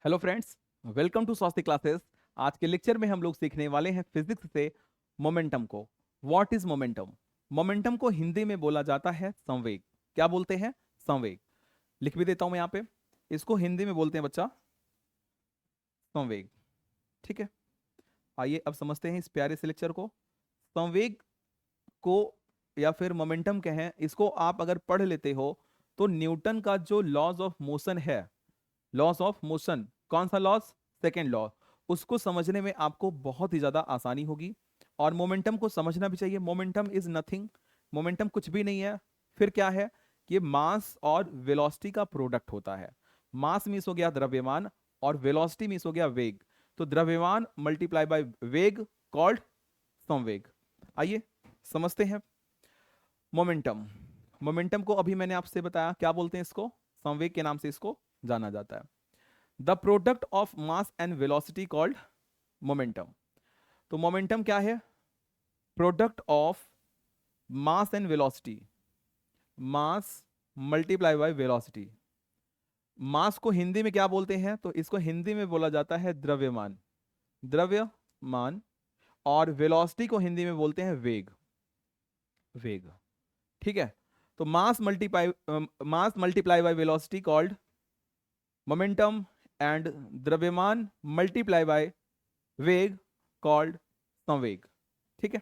Hello friends, welcome to स्वास्थ्य classes. आज के लेक्चर में हम लोग सीखने वाले हैं फिजिक्स से मोमेंटम को। What is momentum? मोमेंटम को हिंदी में बोला जाता है संवेग। क्या बोलते हैं? संवेग। लिख भी देता हूं मैं यहाँ पे। इसको हिंदी में बोलते हैं बच्चा संवेग। ठीक है, आइए अब समझते हैं इस प्यारे से लेक्चर को। संवेग को या फिर मोमेंटम कहें, इसको आप अगर पढ़ लेते हो तो न्यूटन का जो लॉज ऑफ मोशन है, लॉस ऑफ मोशन, कौन सा लॉस? Second law. उसको समझने में आपको बहुत ही ज्यादा आसानी होगी। और मोमेंटम को समझना भी चाहिए। मोमेंटम इज नथिंग, मोमेंटम कुछ भी नहीं है। फिर क्या है? ये मास और वेलोसिटी का प्रोडक्ट होता है। मास मीन्स हो गया द्रव्यमान, और वेलोसिटी मीन्स हो गया वेग। तो द्रव्यमान मल्टीप्लाई बाय वेग कॉल्ड संवेग। आइए समझते हैं मोमेंटम। मोमेंटम को अभी मैंने आपसे बताया क्या बोलते हैं इसको, संवेग के नाम से इसको जाना जाता है। The product of mass and velocity called momentum. तो मोमेंटम क्या है? Product of mass and velocity, mass multiply by velocity. Mass को हिंदी में क्या बोलते हैं? तो इसको हिंदी में बोला जाता है द्रव्यमान, द्रव्यमान। और वेलोसिटी को हिंदी में बोलते हैं वेग, वेग। ठीक है, तो मास multiply by velocity called momentum, and द्रव्यमान मल्टीप्लाई बाय वेग कॉल्ड संवेग। ठीक है,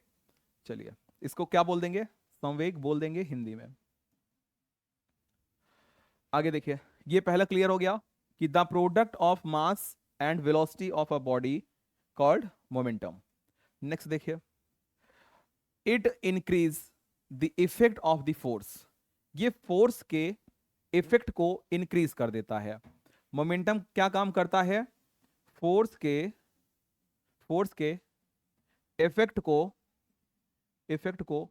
चलिए इसको क्या बोल देंगे? संवेग बोल देंगे हिंदी में। आगे देखिए, ये पहला क्लियर हो गया कि the product of mass and velocity of a body called momentum. Next देखिए, it increase the effect of the force. ये फोर्स के इफेक्ट को इंक्रीज कर देता है। मोमेंटम क्या काम करता है? फोर्स के इफेक्ट को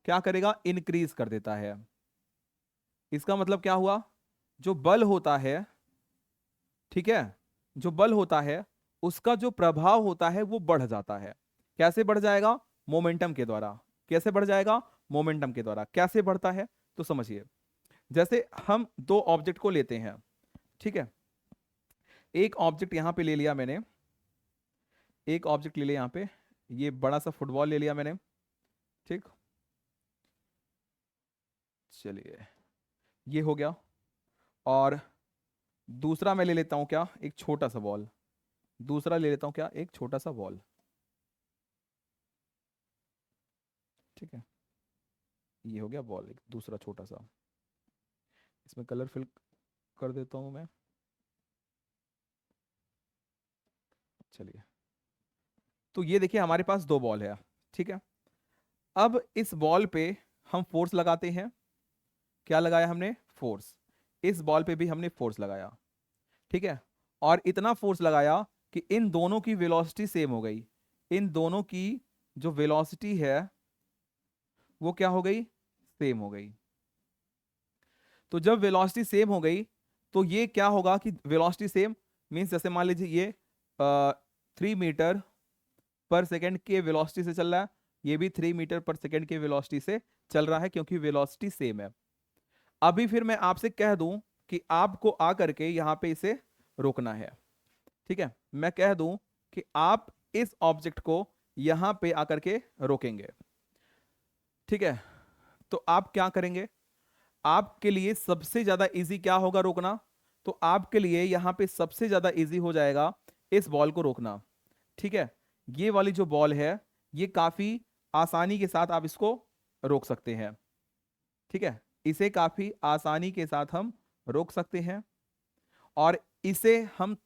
क्या करेगा? इंक्रीज कर देता है। इसका मतलब क्या हुआ? जो बल होता है, ठीक है, जो बल होता है उसका जो प्रभाव होता है वो बढ़ जाता है। कैसे बढ़ जाएगा? मोमेंटम के द्वारा। कैसे बढ़ जाएगा? मोमेंटम के द्वारा। कैसे बढ़ता है? तो समझिए, जैसे हम दो ऑब्जेक्ट को लेते हैं, ठीक है। एक ऑब्जेक्ट यहां पे ले लिया मैंने, एक ऑब्जेक्ट ले लिया यहां पे, ये बड़ा सा फुटबॉल ले लिया मैंने, ठीक। चलिए, ये हो गया। और दूसरा मैं ले लेता हूं क्या? एक छोटा सा बॉल। दूसरा ले लेता हूं क्या? एक छोटा सा बॉल। ठीक है, ये हो गया बॉल, एक दूसरा छोटा सा। इसमें कलर फिल कर देता हूं मैं। चलिए, तो ये देखिए हमारे पास दो बॉल है, ठीक है। अब इस बॉल पे हम फोर्स लगाते हैं। क्या लगाया हमने? फोर्स। इस बॉल पे भी हमने फोर्स लगाया, ठीक है। और इतना फोर्स लगाया कि इन दोनों की वेलोसिटी सेम हो गई। इन दोनों की जो वेलोसिटी है वो क्या हो गई? सेम हो गई। तो जब वेलोसिटी सेम हो गई तो ये क्या होगा कि वेलोसिटी सेम मीन्स, जैसे मान लीजिए ये 3 मीटर पर सेकेंड के वेलोसिटी से चल रहा है, ये भी 3 मीटर पर सेकेंड के वेलोसिटी से चल रहा है, क्योंकि वेलोसिटी सेम है। अभी फिर मैं आपसे कह दूं कि आपको आकर के यहां पे इसे रोकना है, ठीक है। मैं कह दूं कि आप इस ऑब्जेक्ट को यहां पे आकर के रोकेंगे, ठीक है। तो आप क्या करेंगे? आपके लिए सबसे ज्यादा इजी क्या होगा? रोकना। तो आपके लिए यहां पे सबसे ज्यादा इजी हो जाएगा इस बॉल को रोकना, ठीक है। ये वाली जो बॉल है, ये काफी आसानी के साथ आप इसको रोक सकते हैं, ठीक है। इसे काफी आसानी के साथ हम रोक सकते हैं। और इसे हम,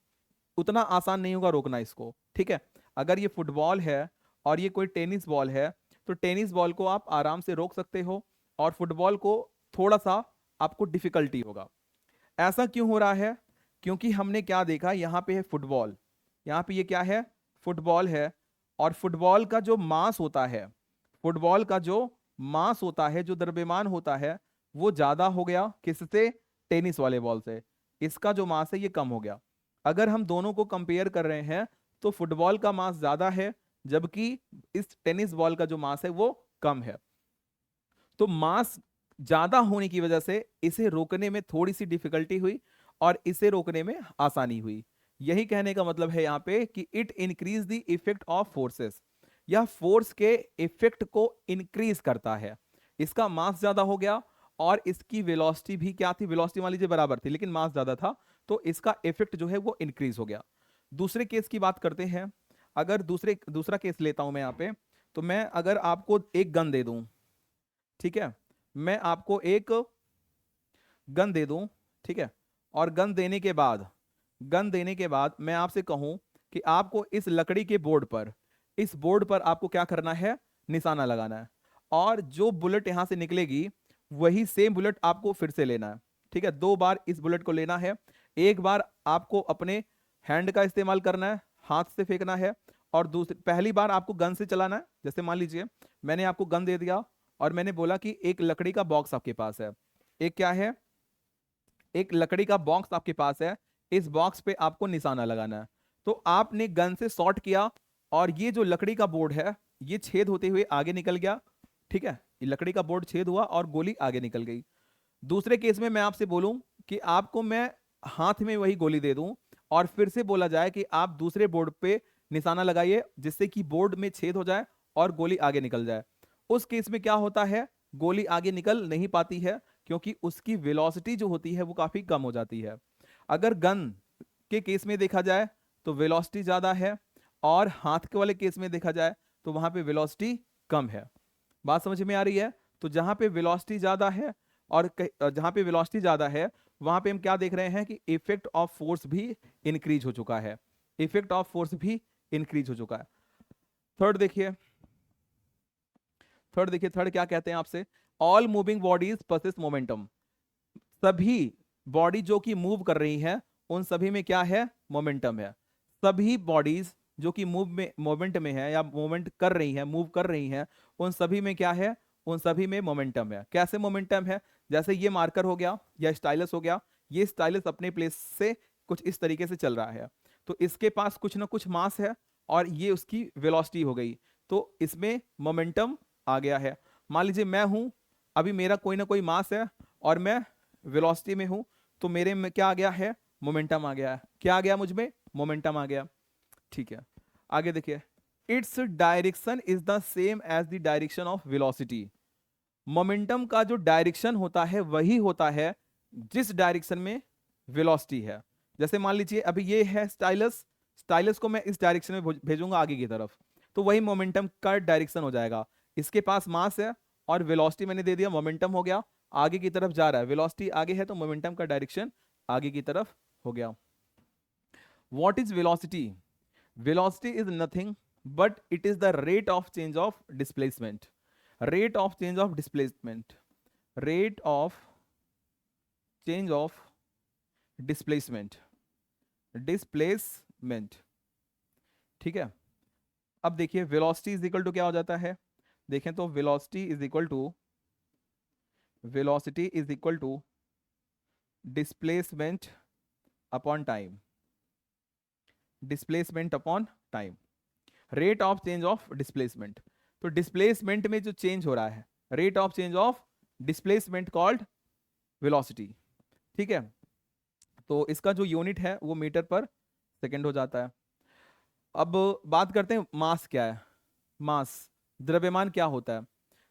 उतना आसान नहीं होगा रोकना इसको, ठीक है। अगर ये फुटबॉल है और ये कोई टेनिस बॉल है, तो टेनिस बॉल को आप आराम से रोक सकते हो, और फुटबॉल को थोड़ा सा आपको डिफिकल्टी होगा। ऐसा क्यों हो रहा है? क्योंकि हमने क्या देखा, यहां पे है फुटबॉल, यहां पे ये क्या है? फुटबॉल है। और फुटबॉल का जो मास होता है, फुटबॉल का जो मास होता है, जो द्रव्यमान होता है, वो ज्यादा हो गया किससे? टेनिस वाले बॉल से। इसका जो मास है ये कम हो गया। अगर हम दोनों को कंपेयर कर रहे हैं तो फुटबॉल का मास ज्यादा है, जबकि इस टेनिस बॉल का जो मास है वो कम है। तो मास ज्यादा होने की वजह से इसे रोकने में थोड़ी सी डिफिकल्टी हुई और इसे रोकने में आसानी हुई। यही कहने का मतलब है यहाँ पे कि it increase the effect of forces, यह फोर्स के इफेक्ट को इंक्रीज करता है। इसका मास ज्यादा हो गया और इसकी वेलोसिटी भी क्या थी, वेलोसिटी मान लीजिए बराबर थी लेकिन मास ज्यादा था, तो इसका इफेक्ट जो है वो इंक्रीज हो गया। दूसरे केस की बात करते हैं। अगर दूसरा केस लेता हूं मैं यहाँ पे, तो मैं अगर आपको एक गन दे दूं, ठीक है, मैं आपको एक गन दे दूं, ठीक है, और गन देने के बाद मैं आपसे कहूं कि आपको इस लकड़ी के बोर्ड पर, इस बोर्ड पर आपको क्या करना है, निशाना लगाना है, और जो बुलेट यहां से निकलेगी वही सेम बुलेट आपको फिर से लेना है। ठीक है, 2 बार इस बुलेट को लेना है। एक बार आपको अपने हैंड का इस्तेमाल करना है, हाथ से फेंकना है, और दूसरी पहली बार आपको गन से चलाना है। जैसे मान लीजिए मैंने आपको गन दे दिया और मैंने बोला कि एक लकड़ी का बॉक्स आपके पास है, एक क्या है, एक लकड़ी का बॉक्स आपके पास है, इस बॉक्स पे आपको निशाना लगाना है। तो आपने गन से शॉट किया और ये जो लकड़ी का बोर्ड है ये छेद होते हुए आगे निकल गया। ठीक है, ये लकड़ी का बोर्ड छेद हुआ और गोली आगे निकल गई। दूसरे केस में मैं आपसे बोलूं कि आपको मैं हाथ में वही गोली दे दूं और फिर से बोला जाए कि आप दूसरे बोर्ड पे निशाना लगाइए जिससे कि बोर्ड में छेद हो जाए और गोली आगे निकल जाए। उस केस में क्या होता है, गोली आगे निकल नहीं पाती है क्योंकि उसकी वेलोसिटी जो होती है वो काफी कम हो जाती है। अगर गन के केस में देखा जाए तो वेलोसिटी ज्यादा है, और हाथ के वाले केस में देखा जाए तो वहां पे वेलोसिटी कम है। बात समझ में आ रही है? तो जहां पे वेलोसिटी ज्यादा है और जहां पे वेलोसिटी ज्यादा है वहां पे हम क्या देख रहे हैं कि इफेक्ट ऑफ फोर्स भी इंक्रीज हो चुका है, इफेक्ट ऑफ फोर्स भी इंक्रीज हो चुका है। थर्ड देखिए, थर्ड क्या कहते हैं आपसे, all moving bodies possess momentum. सभी बॉडी जो कि मूव कर रही है उन सभी में क्या है, मोमेंटम है। सभी बॉडीज जो कि मूवमेंट में है या मूवमेंट कर रही है, मूव कर रही हैं, उन सभी में क्या है, उन सभी में मोमेंटम है। कैसे मोमेंटम है, जैसे ये मार्कर हो गया या स्टाइलस हो गया, ये स्टाइलस अपने प्लेस से कुछ इस तरीके से चल रहा है, तो इसके पास कुछ ना कुछ मास है और ये उसकी वेलोसिटी हो गई, तो इसमें मोमेंटम आ गया है। मान लीजिए मैं हूं, अभी मेरा कोई ना कोई मास है और मैं वेलोसिटी में हूं, तो मेरे में क्या आ गया है, मोमेंटम आ गया है। क्या आ गया मुझ में, मोमेंटम आ गया। ठीक है, आगे देखिए, its direction is the same as the direction of velocity. Momentum का जो डायरेक्शन होता है वही होता है जिस डायरेक्शन में वेलोसिटी है। जैसे मान लीजिए अभी ये है स्टाइलस, स्टाइलस को मैं इस डायरेक्शन में भेजूंगा आगे की तरफ, तो वही मोमेंटम का डायरेक्शन हो जाएगा। इसके पास मास है और वेलोसिटी मैंने दे दिया, मोमेंटम हो गया, आगे की तरफ जा रहा है, वेलोसिटी आगे है तो मोमेंटम का डायरेक्शन आगे की तरफ हो गया। What is velocity? Velocity is nothing but it is the rate of change of displacement. Rate of change of displacement, rate of change of displacement, displacement. ठीक है, अब देखिए वेलोसिटी इज इक्वल टू क्या हो जाता है, देखें तो velocity is equal to, velocity is equal to displacement upon time, displacement upon time, rate of change of displacement. तो डिस्प्लेसमेंट में जो चेंज हो रहा है, rate of change of displacement called velocity. ठीक है, तो इसका जो यूनिट है वो मीटर पर सेकेंड हो जाता है। अब बात करते हैं मास क्या है। मास, द्रव्यमान क्या होता है,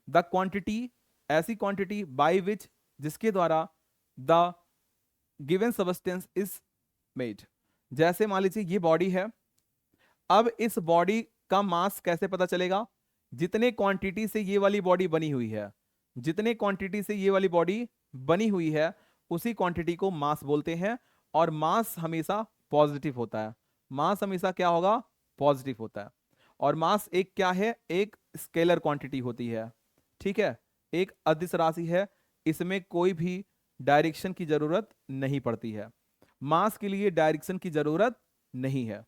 द क्वांटिटी, ऐसी क्वांटिटी बाय विच, जिसके द्वारा the given substance is made. जैसे मान लीजिए ये बॉडी है, अब इस बॉडी का मास कैसे पता चलेगा, जितने क्वांटिटी से ये वाली बॉडी बनी हुई है, जितने क्वांटिटी से ये वाली बॉडी बनी हुई है उसी क्वांटिटी को मास बोलते हैं। और मास हमेशा पॉजिटिव होता है, मास हमेशा क्या होगा, पॉजिटिव होता है। और मास एक क्या है, एक स्केलर क्वांटिटी होती है। ठीक है, एक अदिश राशि है, इसमें कोई भी डायरेक्शन की जरूरत नहीं पड़ती है, मास के लिए डायरेक्शन की जरूरत नहीं है।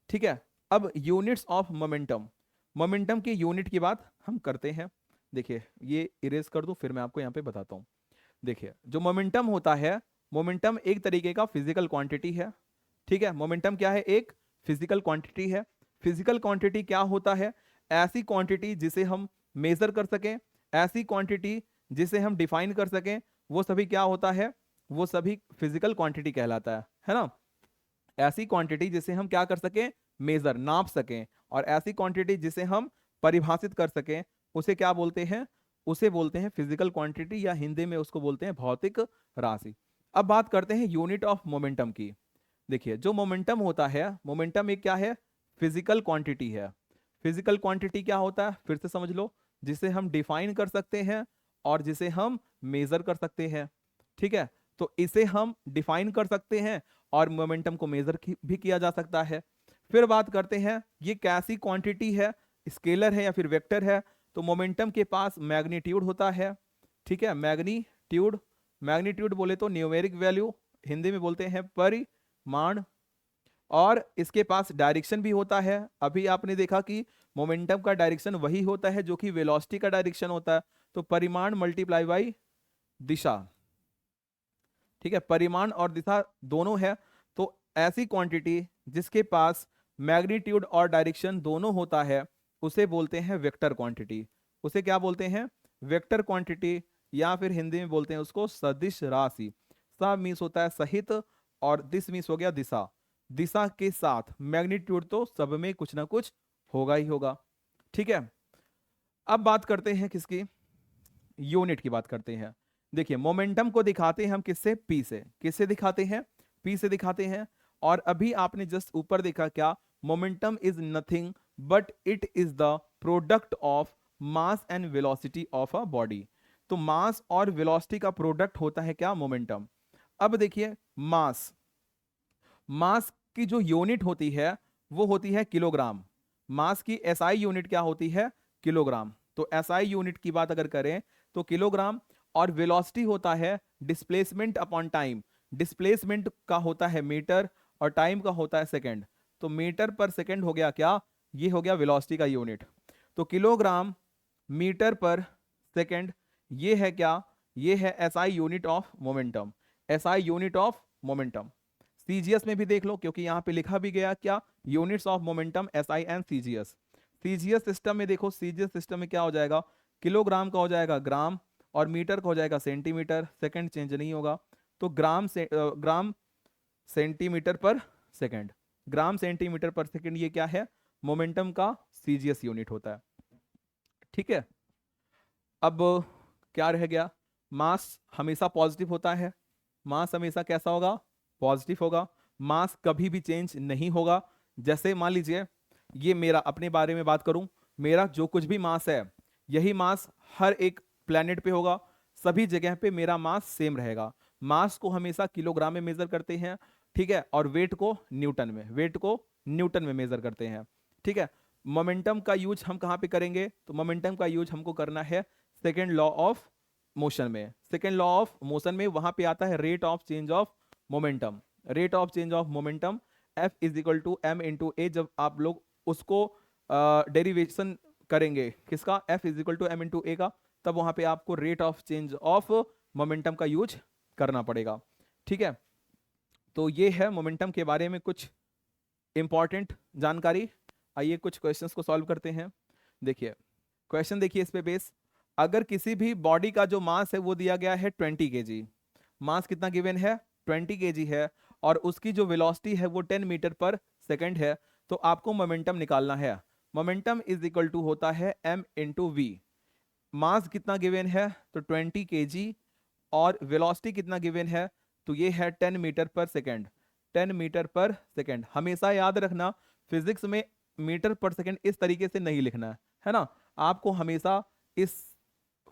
ठीक है, अब यूनिट्स ऑफ मोमेंटम, मोमेंटम की यूनिट की बात हम करते हैं। देखिए ये इरेज कर दूं फिर मैं आपको यहां पे बताता हूं। देखिए जो मोमेंटम होता है, मोमेंटम एक तरीके का फिजिकल क्वांटिटी है। ठीक है, मोमेंटम क्या है, एक फिजिकल क्वांटिटी है। फिजिकल क्वांटिटी क्या होता है, ऐसी क्वांटिटी जिसे हम मेजर कर सकें, ऐसी क्वांटिटी जिसे हम डिफाइन कर सकें, वो सभी क्या होता है, वो सभी फिजिकल क्वांटिटी कहलाता है ना। ऐसी क्वांटिटी जिसे हम क्या कर सकें, मेजर, नाप सकें, और ऐसी क्वांटिटी जिसे हम परिभाषित कर सकें, उसे क्या बोलते हैं, उसे बोलते हैं फिजिकल क्वांटिटी, या हिंदी में उसको बोलते हैं भौतिक राशि। अब बात करते हैं यूनिट ऑफ मोमेंटम की। देखिए जो मोमेंटम होता है, मोमेंटम एक क्या है, फिजिकल क्वांटिटी है। फिजिकल क्वांटिटी क्या होता है, फिर से समझ लो, जिसे हम डिफाइन कर सकते हैं और जिसे हम मेजर कर सकते हैं। ठीक है, तो इसे हम डिफाइन कर सकते हैं और मोमेंटम को मेजर भी किया जा सकता है। फिर बात करते हैं ये कैसी क्वांटिटी है, स्केलर है या फिर वेक्टर है। तो मोमेंटम के पास मैग्नीट्यूड होता है। ठीक है, मैग्नीट्यूड, मैग्नीट्यूड बोले तो न्यूमेरिक वैल्यू, हिंदी में बोलते हैं परिमाण। और इसके पास डायरेक्शन भी होता है। अभी आपने देखा कि मोमेंटम का डायरेक्शन वही होता है जो कि वेलोसिटी का डायरेक्शन होता है। तो परिमाण मल्टीप्लाई बाई दिशा। ठीक है, परिमाण और दिशा दोनों है। तो ऐसी क्वांटिटी जिसके पास मैग्नीट्यूड और डायरेक्शन दोनों होता है उसे बोलते हैं वेक्टर क्वांटिटी। उसे क्या बोलते हैं, वेक्टर क्वांटिटी, या फिर हिंदी में बोलते हैं उसको सदिश राशि। सा मीन्स होता है सहित, और दिस मीन्स हो गया दिशा। दिशा के साथ मैग्नीट्यूड तो सब में कुछ ना कुछ होगा ही होगा। ठीक है, अब बात करते हैं किसकी, यूनिट की बात करते हैं। देखिए मोमेंटम को दिखाते हैं हम किससे, पी से। किससे दिखाते हैं, पी से दिखाते हैं। और अभी आपने जस्ट ऊपर देखा क्या, momentum is nothing but it is the product of mass and velocity of a body. तो मास और वेलोसिटी का प्रोडक्ट होता है क्या, मोमेंटम। अब देखिए मास, मास की जो यूनिट होती है वो होती है किलोग्राम। मास की एसआई यूनिट क्या होती है, किलोग्राम। तो एसआई यूनिट की बात अगर करें तो किलोग्राम। और वेलोसिटी होता है डिस्प्लेसमेंट अपॉन टाइम। डिस्प्लेसमेंट का होता है मीटर और टाइम का होता है सेकंड। तो मीटर पर सेकंड हो गया क्या, ये हो गया वेलोसिटी का यूनिट। तो किलोग्राम मीटर पर सेकंड, ये है क्या, ये है SI unit of momentum. SI unit of momentum. CGS में भी देख लो, क्योंकि यहां पे लिखा भी गया क्या, units of momentum SI and CGS. CGS system में देखो, सीजीएस सिस्टम में क्या हो जाएगा, किलोग्राम का हो जाएगा ग्राम, और मीटर का हो जाएगा सेंटीमीटर, सेकंड चेंज नहीं होगा। तो ग्राम से ग्राम सेंटीमीटर पर सेकंड, ग्राम सेंटीमीटर पर सेकंड, ये क्या है, मोमेंटम का सीजीएस यूनिट होता है। ठीक है, अब क्या रह गया, मास हमेशा पॉजिटिव होता है। मास हमेशा कैसा होगा, पॉजिटिव होगा। मास कभी भी चेंज नहीं होगा। जैसे मान लीजिए ये मेरा, अपने बारे में बात करूं, मेरा जो कुछ भी मास है यही मास हर एक प्लेनेट पे होगा। सभी जगह पे मेरा मास सेम रहेगा। मास को हमेशा किलोग्राम में मेजर करते हैं। ठीक है, और वेट को न्यूटन में, वेट को न्यूटन में मेजर करते हैं। ठीक है, मोमेंटम का यूज हम कहां पे करेंगे, तो मोमेंटम का यूज हमको करना है सेकेंड लॉ ऑफ मोशन में। सेकेंड लॉ ऑफ मोशन में वहां पे आता है rate of change of momentum. Rate of change of momentum F is equal to M into A. जब आप लोग उसको डेरिवेशन करेंगे किसका, F is equal to M into A का, तब वहां पे आपको rate of change of momentum का यूज करना पड़ेगा। ठीक है, तो ये है मोमेंटम के बारे में कुछ इंपॉर्टेंट जानकारी। आइए कुछ क्वेश्चंस को सॉल्व करते हैं। देखिए क्वेश्चन देखिए इस पे बेस, अगर किसी भी बॉडी का जो मास है वो दिया गया है 20 kg, मास कितना गिवन है 20 kg है, और उसकी जो वेलोसिटी है वो 10 मीटर पर सेकंड है, तो आपको मोमेंटम निकालना है। मोमेंटम इज इक्वल टू होता है m इंटू वी। मास कितना गिवन है, तो 20 kg, और वेलोसिटी कितना गिवन है, तो ये है 10 मीटर पर सेकंड। 10 मीटर पर सेकंड, हमेशा याद रखना फिजिक्स में मीटर पर सेकंड इस तरीके से नहीं लिखना है ना, आपको हमेशा इस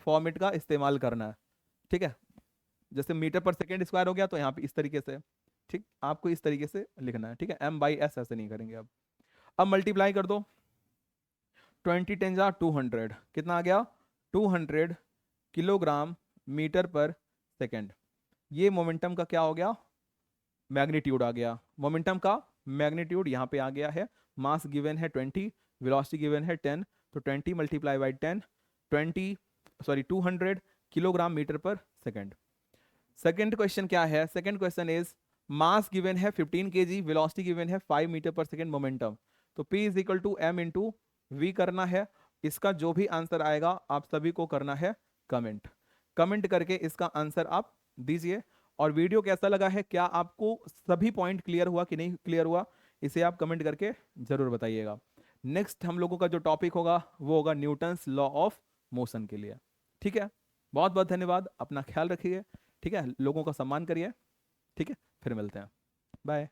फॉर्मेट का इस्तेमाल करना है। ठीक है, जैसे मीटर पर सेकंड स्क्वायर हो गया तो यहाँ पे इस तरीके से, ठीक, आपको इस तरीके से लिखना है। ठीक है, m/s ऐसे नहीं करेंगे। अब मल्टीप्लाई कर दो, 20 10 जा 200, कितना आ गया 200 किलोग्राम मीटर पर सेकंड। ये मोमेंटम का क्या हो गया, मैग्नीट्यूड आ गया। मोमेंटम का मैग्नीट्यूड यहाँ पे आ गया है। मास गिवन है 20, वेलोसिटी गिवन है 10, तो 20 मल्टीप्लाई बाई 10, 200 किलोग्राम मीटर पर सेकंड। सेकंड क्वेश्चन क्या है, second question is mass given है 15 kg, वेलोसिटी गिवन है 5 मीटर पर सेकंड, मोमेंटम। तो P is equal to M into V करना है। इसका जो भी आंसर आएगा आप सभी को करना है कमेंट। कमेंट करके इसका आंसर आप दीजिए, और वीडियो कैसा लगा है, क्या आपको सभी पॉइंट क्लियर हुआ कि नहीं क्लियर हुआ, इसे आप कमेंट करके जरूर बताइएगा। नेक्स्ट हम लोगों का जो टॉपिक होगा वो होगा न्यूटन्स लॉ ऑफ मोशन के लिए। ठीक है, बहुत बहुत धन्यवाद, अपना ख्याल रखिए। ठीक है, लोगों का सम्मान करिए। ठीक है, फिर मिलते हैं, बाय।